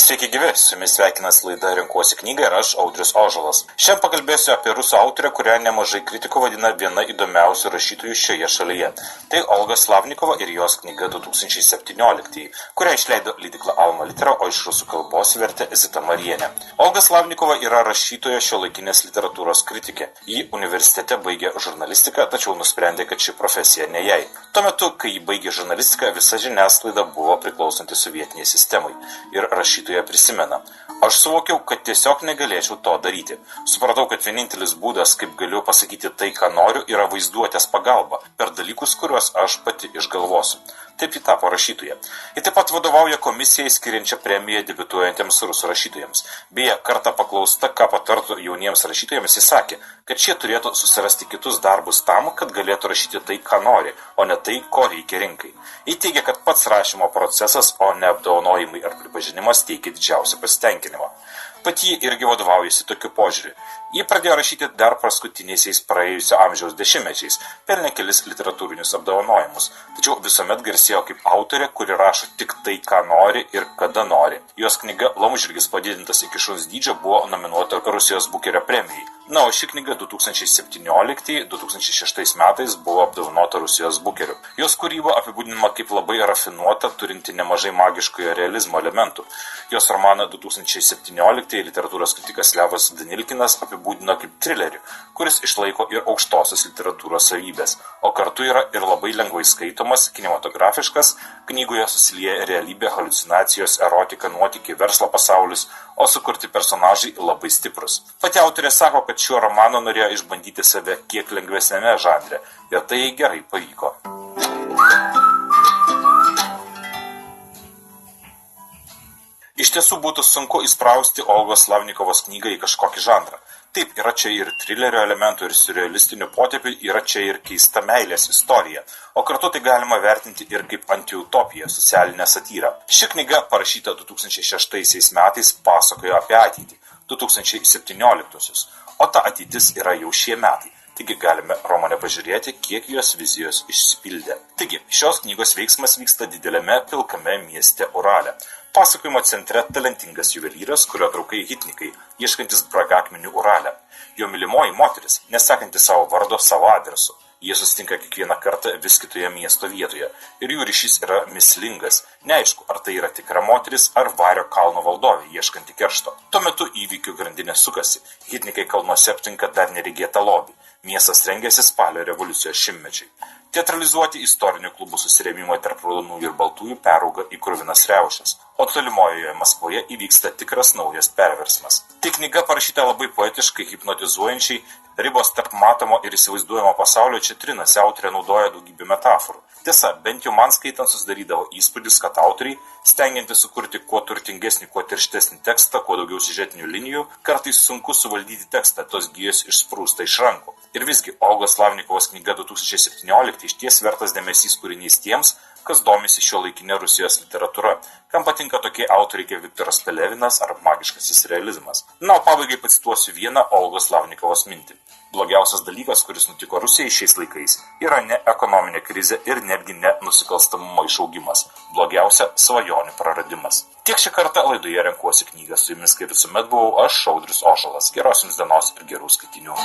Sveiki gyvi, su jumis sveikinas laida Renkuosi knygą ir aš Audrius Ožalas. Šiandien pakalbėsiu apie rusų autorę, kurią nemažai kritikų vadina viena įdomiausių rašytojų šioje šalyje. Tai Olga Slavnikova ir jos knyga 2017, kurią išleido leidykla Alma Litera, o iš rusų kalbos vertė Zita Marienė. Olga Slavnikova yra rašytoja šiuolaikinės literatūros kritikė. Ji universitete baigė žurnalistiką, tačiau nusprendė, kad ši profesija ne jai. Tuo metu, kai ji baigė žurnalistiką, visa žiniasklaida buvo priklausanti sovietiniai sistemai ir rašytoja prisimena. Aš suvokiau, kad tiesiog negalėčiau to daryti. Supratau, kad vienintelis būdas, kaip galiu pasakyti tai, ką noriu, yra vaizduotės pagalba per dalykus, kuriuos aš pati išgalvosiu. Taip ji tapo rašytoja. Ji taip pat vadovauja komisijai skiriančią premiją debiutuojantiems rusų rašytojams. Beje, kartą paklausta, ką patartų jauniems rašytojams, jis sakė, kad šie turėtų susirasti kitus darbus tam, kad galėtų rašyti tai, ką nori, o ne tai, ko reikia rinkai. Ji teigia, kad pats rašymo procesas, o ne apdovanojimai ar pripažinimas teikia didžiausią pasitenkinimą. Pat ji irgi vadovaujasi tokiu požiūriu. Ji pradėjo rašyti dar paskutiniaisiais praėjusio amžiaus dešimtmečiais, pelnė kelis literatūrinius apdovanojimus, tačiau visuomet garsėjo kaip autorė, kuri rašo tik tai, ką nori ir kada nori. Jos knyga Laumžirgis padidintas iki šuns dydžio buvo nominuota Rusijos Bukerio premijai. Na, o ši knyga 2017-2006 metais buvo apdovanota Rusijos Bukeriu. Jos kūryba apibūdinama kaip labai rafinuota, turinti nemažai magiškojo realizmo elementų. Jos romaną 2017 literatūros kritikas Levas Danilkinas apibūdino kaip trilerį, kuris išlaiko ir aukštosios literatūros savybės, o kartu yra ir labai lengvai skaitomas, kinematografiškas, knygoje susilieja realybė, haliucinacijos, erotika, nuotykiai, verslo pasaulis, o sukurti personažai labai stiprus. Pati autorė sako, kad šiuo romanu norėjo išbandyti save kiek lengvesnėme žanre ir tai gerai pavyko. Iš tiesų būtų sunku įsprausti Olgos Slavnikovos knygą į kažkokį žanrą. Taip, yra čia ir trilerio elementų, ir surrealistinių potėpių, yra čia ir keista meilės istorija, o kartu tai galima vertinti ir kaip antiutopiją, socialinę satyrą. Ši knyga, parašyta 2006 metais, pasakojo apie ateitį, 2017-osius, o ta ateitis yra jau šie metai. Taigi galime romane pažiūrėti, kiek jos vizijos išsipildė. Taigi, šios knygos veiksmas vyksta dideliame pilkame mieste Urale. Pasakojimo centre talentingas juvelyras, kurio draugai hitnikai, ieškantis brangakmenių Urale. Jo mylimoji moteris, nesakanti savo vardo, savo adresu. Jie susitinka kiekvieną kartą vis kitoje miesto vietoje ir jų ryšys yra mįslingas. Neaišku, ar tai yra tikra moteris ar Vario kalno valdovė ieškanti keršto. Tuo metu įvykių grandinė sukasi. Hitnikai kalnuose aptinka dar neregėtą lobį. Miestas rengiasi spalio revoliucijos šimtmečiai. Teatralizuoti istorinių klubų susirėmimai tarp raudonųjų ir baltųjų perauga į kruvinas riaušes, o tolimojoje Maskvoje įvyksta tikras naujas perversmas. Tai knyga parašyta labai poetiškai, hipnotizuojančiai, ribos tarp matomo ir įsivaizduojamo pasaulio čia trinasi, autorė naudoja daugybę metaforų. Tiesa, bent jau man skaitant susidarydavo įspūdis, kad autoriai, stengiantis sukurti kuo turtingesnį, kuo tirštesnį tekstą, kuo daugiau siužetinių linijų, kartais sunku suvaldyti tekstą, tos gijos išsprūsta iš rankų. Ir visgi, Olgos Slavnikovos knyga 2017 išties vertas dėmesys kūrinys tiems, kas domisi šiuolaikinė Rusijos literatūra, kam patinka tokie autoriai kaip Viktoras Pelevinas ar magiškasis realizmas. Na, o pabaigai pacituosiu vieną Olgos Slavnikovos mintį. Blogiausias dalykas, kuris nutiko Rusijai šiais laikais, yra ne ekonominė krizė ir netgi ne nusikalstamumo išaugimas. Blogiausia – svajonių praradimas. Tiek šį kartą laidoje Renkuosi knygą. Su jumis kaip visuomet buvau aš, Audrius Ožalas. Geros jums dienos ir gerų skaitinių.